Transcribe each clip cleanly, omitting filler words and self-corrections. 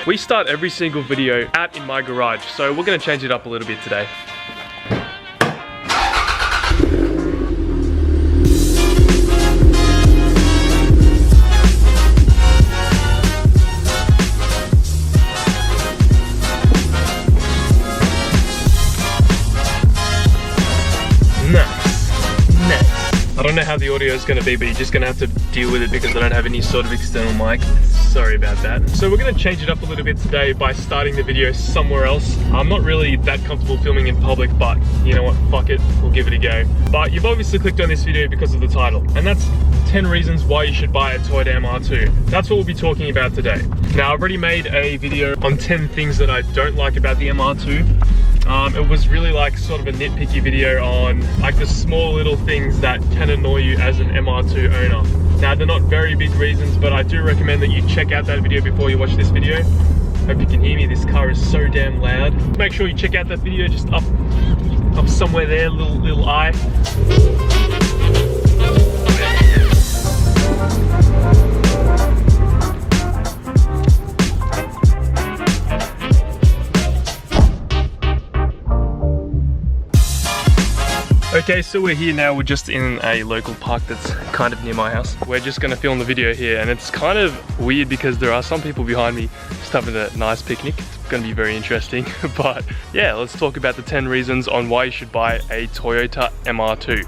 We start every single video out in my garage, so we're gonna change it up a little bit today. I don't know how the audio is going to be, but you're just going to have to deal with it because I don't have any sort of external mic. Sorry about that. So we're going to change it up a little bit today by starting the video somewhere else. I'm not really that comfortable filming in public, but you know what, fuck it, we'll give it a go. But you've obviously clicked on this video because of the title, and that's 10 reasons why you should buy a Toyota MR2. That's what we'll be talking about today. Now, I've already made a video on 10 things that I don't like about the MR2. It was really like sort of a nitpicky video on like the small little things that can annoy you as an MR2 owner. Now, they're not very big reasons, but I do recommend that you check out that video before you watch this video. Hope you can hear me, this car is so damn loud. Make sure you check out that video just up somewhere there, little eye. Okay, so we're here now. We're just in a local park that's kind of near my house. We're just gonna film the video here, and it's kind of weird because there are some people behind me just having a nice picnic. It's gonna be very interesting. But yeah, let's talk about the 10 reasons on why you should buy a Toyota MR2.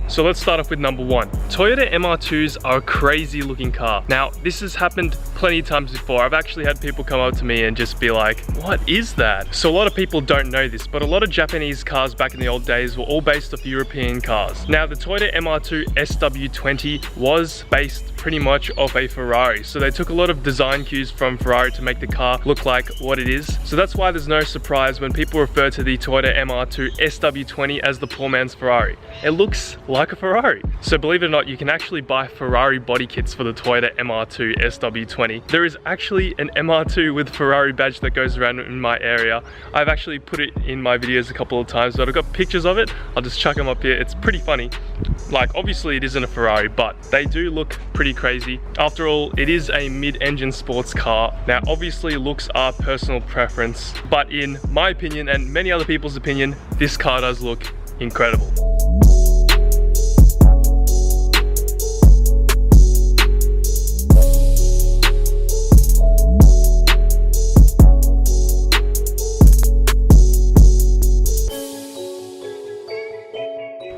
So let's start off with number 1. Toyota MR2s are a crazy looking car. Now, this has happened plenty of times before. I've actually had people come up to me and just be like, what is that? So a lot of people don't know this, but a lot of Japanese cars back in the old days were all based off European cars. Now, the Toyota MR2 SW20 was based pretty much off a Ferrari. So they took a lot of design cues from Ferrari to make the car look like what it is. So that's why there's no surprise when people refer to the Toyota MR2 SW20 as the poor man's Ferrari. It looks like a Ferrari. So believe it or not, you can actually buy Ferrari body kits for the Toyota MR2 SW20. There is actually an MR2 with Ferrari badge that goes around in my area. I've actually put it in my videos a couple of times, but I've got pictures of it. I'll just chuck them up here. It's pretty funny. Like, obviously it isn't a Ferrari, but they do look pretty crazy. After all, it is a mid-engine sports car. Now, obviously looks are personal preference, but in my opinion and many other people's opinion, this car does look incredible.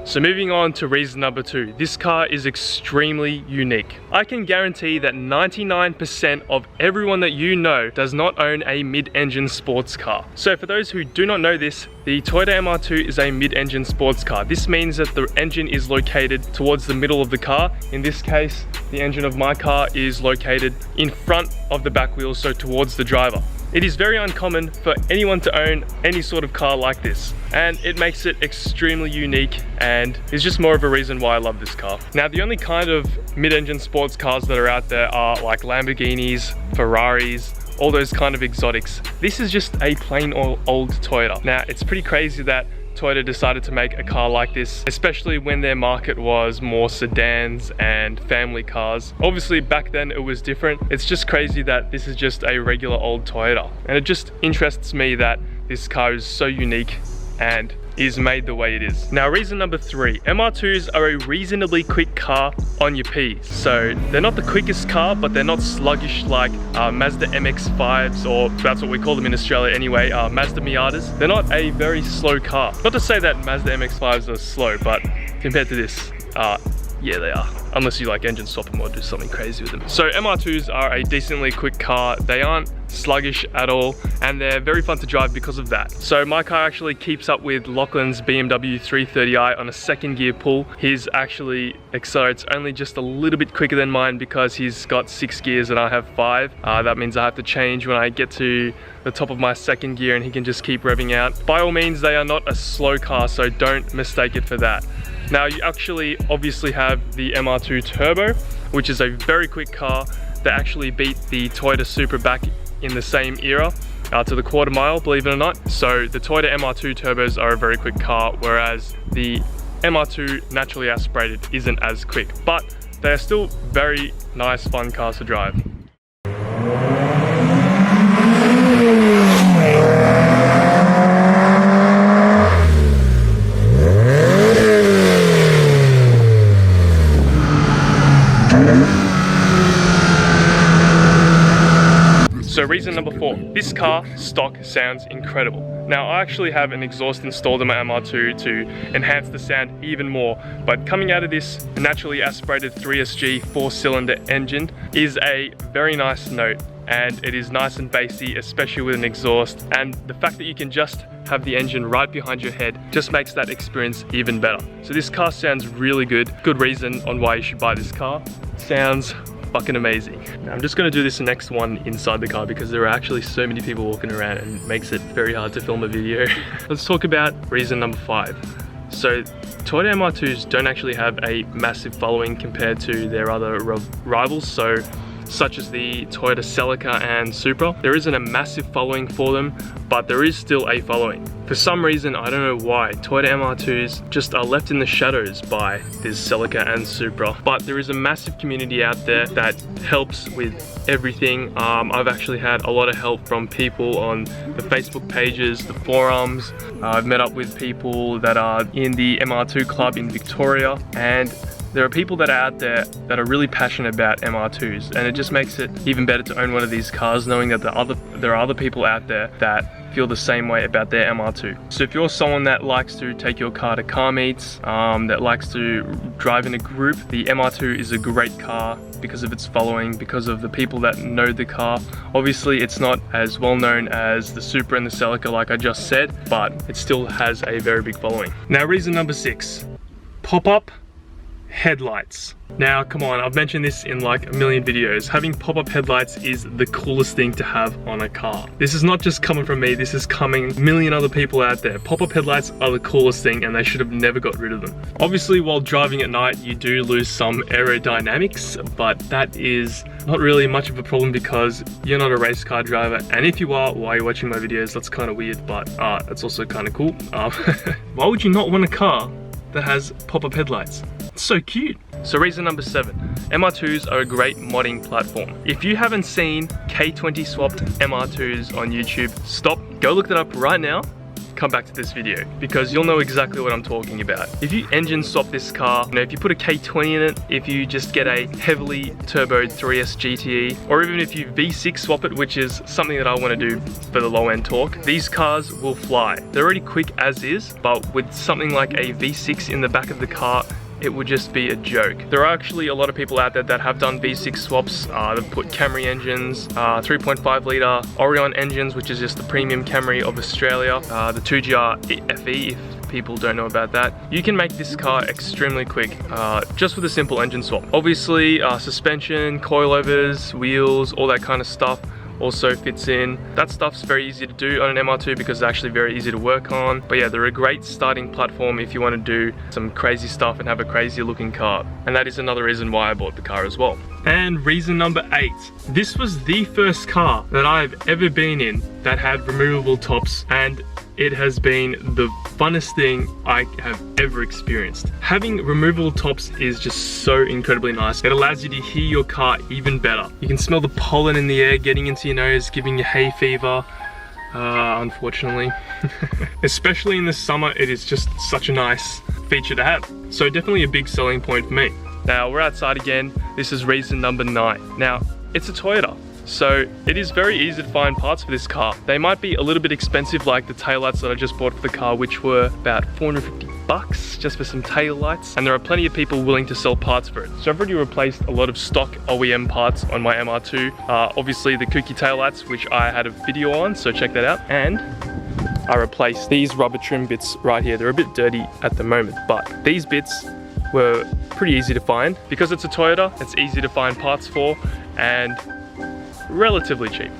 So moving on to reason number 2, this car is extremely unique. I can guarantee that 99% of everyone that you know does not own a mid-engine sports car. So for those who do not know this, the Toyota MR2 is a mid-engine sports car. This means that the engine is located towards the middle of the car. In this case, the engine of my car is located in front of the back wheel, so towards the driver. It is very uncommon for anyone to own any sort of car like this, and it makes it extremely unique and is just more of a reason why I love this car. Now, the only kind of mid-engine sports cars that are out there are like Lamborghinis, Ferraris, all those kind of exotics. This is just a plain old Toyota. Now, it's pretty crazy that Toyota decided to make a car like this, especially when their market was more sedans and family cars. Obviously back then it was different. It's just crazy that this is just a regular old Toyota, and it just interests me that this car is so unique and is made the way it is. Now, reason number 3, MR2s are a reasonably quick car on your P's. So they're not the quickest car, but they're not sluggish like Mazda MX-5s, or that's what we call them in Australia anyway, Mazda Miatas. They're not a very slow car. Not to say that Mazda MX-5s are slow, but compared to this, yeah, they are. Unless you like engine swap them or do something crazy with them. So MR2s are a decently quick car. They aren't sluggish at all, and they're very fun to drive because of that. So my car actually keeps up with Lachlan's BMW 330i on a 2nd gear pull. His actually accelerates only just a little bit quicker than mine because he's got 6 gears and I have 5. That means I have to change when I get to the top of my 2nd gear, and he can just keep revving out. By all means, they are not a slow car, so don't mistake it for that. Now, you actually obviously have the MR2 Turbo, which is a very quick car that actually beat the Toyota Supra back in the same era to the quarter mile, believe it or not. So the Toyota MR2 Turbos are a very quick car, whereas the MR2 naturally aspirated isn't as quick, but they are still very nice, fun cars to drive. This car, stock, sounds incredible. Now, I actually have an exhaust installed in my MR2 to enhance the sound even more, but coming out of this naturally aspirated 3SG 4-cylinder engine is a very nice note, and it is nice and bassy, especially with an exhaust, and the fact that you can just have the engine right behind your head just makes that experience even better. So this car sounds really good. Good reason on why you should buy this car. Sounds fucking amazing. Now I'm just gonna do this next one inside the car because there are actually so many people walking around and it makes it very hard to film a video. Let's talk about reason number 5. So Toyota MR2s don't actually have a massive following compared to their other rivals, such as the Toyota Celica and Supra. There isn't a massive following for them, but there is still a following. For some reason, I don't know why, Toyota MR2s just are left in the shadows by this Celica and Supra. But there is a massive community out there that helps with everything. I've actually had a lot of help from people on the Facebook pages, the forums. I've met up with people that are in the MR2 club in Victoria, and there are people that are out there that are really passionate about MR2s, and it just makes it even better to own one of these cars knowing that there are other people out there that feel the same way about their MR2. So if you're someone that likes to take your car to car meets, that likes to drive in a group, the MR2 is a great car because of its following, because of the people that know the car. Obviously it's not as well known as the Supra and the Celica like I just said, but it still has a very big following. Now reason number 6, pop-up headlights. Now come on, I've mentioned this in like a million videos. Having pop-up headlights is the coolest thing to have on a car. This is not just coming from me, this is coming a million other people out there. Pop-up headlights are the coolest thing and they should have never got rid of them. Obviously while driving at night you do lose some aerodynamics, but that is not really much of a problem because you're not a race car driver, and if you are, while you're watching my videos, that's kind of weird, but it's also kind of cool. Why would you not want a car that has pop-up headlights? It's so cute. So reason number 7, MR2s are a great modding platform. If you haven't seen K20 swapped MR2s on YouTube, stop, go look that up right now, come back to this video, because you'll know exactly what I'm talking about. If you engine swap this car, you know, if you put a K20 in it, if you just get a heavily turboed 3S GTE, or even if you V6 swap it, which is something that I want to do for the low end torque, these cars will fly. They're already quick as is, but with something like a V6 in the back of the car, it would just be a joke. There are actually a lot of people out there that have done V6 swaps. They've put Camry engines, 3.5 litre Orion engines, which is just the premium Camry of Australia, the 2GR FE, if people don't know about that. You can make this car extremely quick, just with a simple engine swap. Obviously, suspension, coilovers, wheels, all that kind of stuff also fits in. That stuff's very easy to do on an MR2 because it's actually very easy to work on. But yeah, they're a great starting platform if you want to do some crazy stuff and have a crazy looking car. And that is another reason why I bought the car as well. And reason number 8, this was the first car that I've ever been in that had removable tops, and it has been the funnest thing I have ever experienced. Having removable tops is just so incredibly nice. It allows you to hear your car even better. You can smell the pollen in the air getting into your nose, giving you hay fever, unfortunately. Especially in the summer, it is just such a nice feature to have. So definitely a big selling point for me. Now we're outside again. This is reason number 9. Now, it's a Toyota, so it is very easy to find parts for this car. They might be a little bit expensive, like the taillights that I just bought for the car, which were about 450 bucks just for some tail lights, and there are plenty of people willing to sell parts for it. So I've already replaced a lot of stock OEM parts on my MR2. Obviously the kooky tail lights, which I had a video on, so check that out. And I replaced these rubber trim bits right here. They're a bit dirty at the moment, but these bits were pretty easy to find. Because it's a Toyota, it's easy to find parts for, and relatively cheap.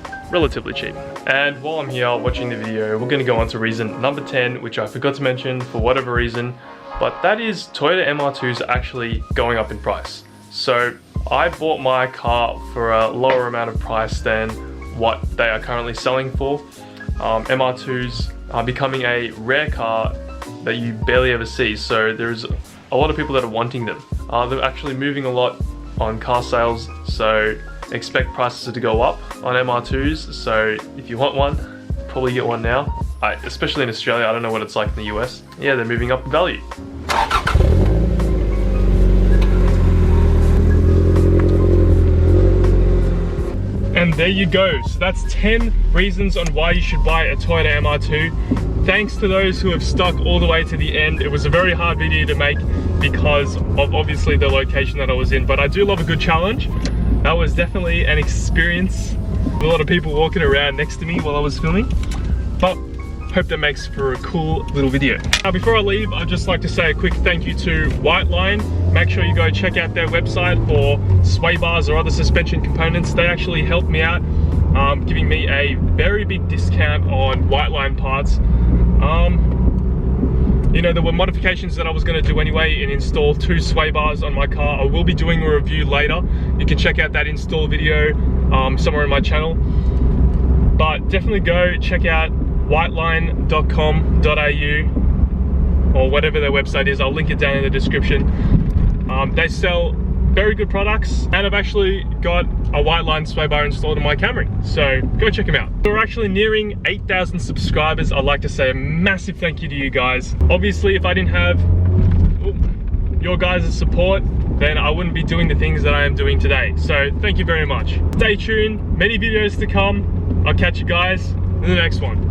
And while I'm here watching the video, we're gonna go on to reason number 10, which I forgot to mention for whatever reason, but that is Toyota MR2s are actually going up in price. So I bought my car for a lower amount of price than what they are currently selling for. MR2s are becoming a rare car that you barely ever see, so there's a lot of people that are wanting them. They're actually moving a lot on car sales, so expect prices to go up on MR2s. So if you want one, probably get one now. Especially in Australia, I don't know what it's like in the US. Yeah, they're moving up in value. And there you go. So that's 10 reasons on why you should buy a Toyota MR2. Thanks to those who have stuck all the way to the end. It was a very hard video to make because of obviously the location that I was in, but I do love a good challenge. That was definitely an experience. A lot of people walking around next to me while I was filming, but hope that makes for a cool little video. Now, before I leave, I'd just like to say a quick thank you to White Line. Make sure you go check out their website for sway bars or other suspension components. They actually helped me out, giving me a very big discount on White Line parts. You know, there were modifications that I was going to do anyway and install 2 sway bars on my car. I will be doing a review later. You can check out that install video somewhere on my channel. But definitely go check out whiteline.com.au or whatever their website is. I'll link it down in the description. They sell very good products, and I've actually got a White Line sway bar installed in my Camry, so go check them out. We're actually nearing 8,000 subscribers. I'd like to say a massive thank you to you guys. Obviously, if I didn't have your guys' support, then I wouldn't be doing the things that I am doing today. So thank you very much. Stay tuned, many videos to come. I'll catch you guys in the next one.